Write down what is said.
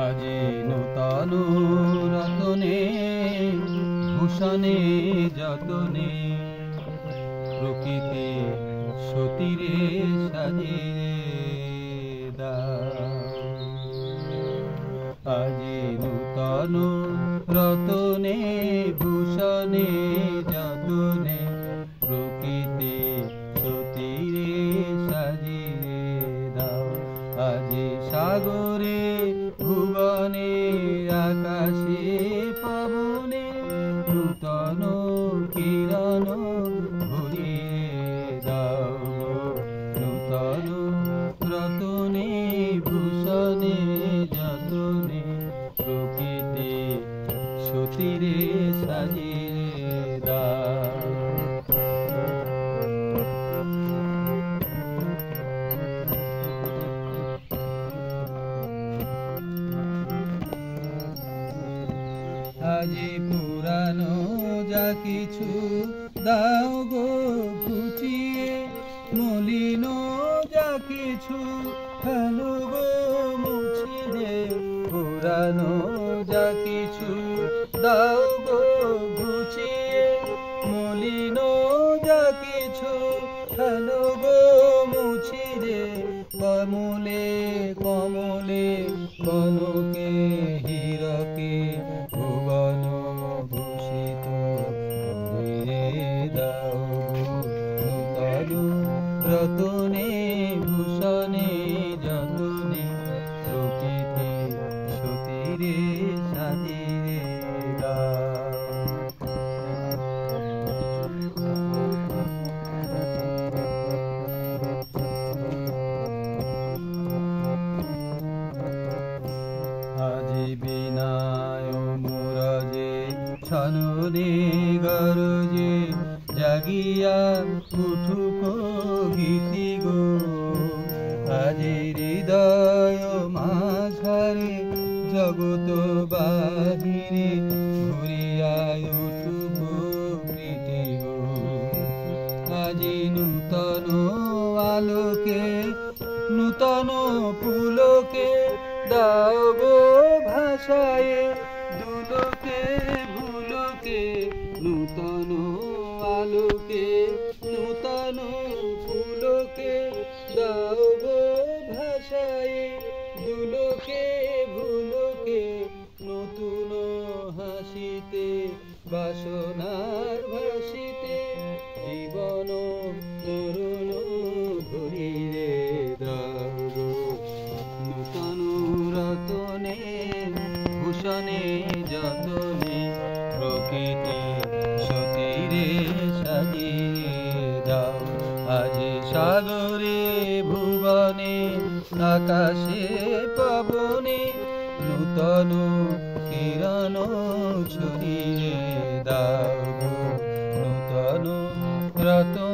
আজি নূতন রতনে ভূষণে যতনে প্রকৃতি সতীরে সাজিয়ে দাও। আজি নূতন রতনে ভূষণে যতনে প্রকৃতি সতীরে সাজিয়ে দাও। আজি সাগরে ভুবনে আকাশে পবনে নূতন কিরণ ভরিয়ে দাও। নূতন রতনে ভূষণে যতনে প্রকৃতি সতীরে সাজিয়ে দাও। আজি পুরানো যা কিছু দাও গো ঘুচিয়ে, মলিন যা কিছু ফেলো গো মুছিয়ে। পুরানো যা কিছু দাও গো ঘুচিয়ে, মলিন যা কিছু ফেলো গো মুছিয়ে। কমলে কমলে কনকে হীরকে ভুবন ভূষিত করে দাও। নূতন রতনে ভূষণে যতনে প্রকৃতি সতীরে সাজিয়ে দাও। আজি বিনায় মুরজে ছননে গরজে জাগিয়া উঠুক গীতি গো। আজি হৃদয় মাঝারে জগত বাহিরে ঘুরিয়া উঠুক প্রীতি গো। আজি নূতন আলোকে নূতন পুলকে দাও গো ভাষায় দুলোকে ভুলোকে। নূতন আলোকে নূতন ফুলোকে দাও গো ভাষায় দুলোকে ভুলোকে। নতুন হাসিতে বাসনার ভাসিতে জীবন তরুণ ভরিয়ে দাও গো। নূতন রতনে ভূষণে যতনে প্রকৃতি সতীরে সাজিয়ে দাও। আজি সাগরে ভুবনে আকাশে পবনে নূতন কিরণ ছড়িয়ে দাও। নূতন রতনে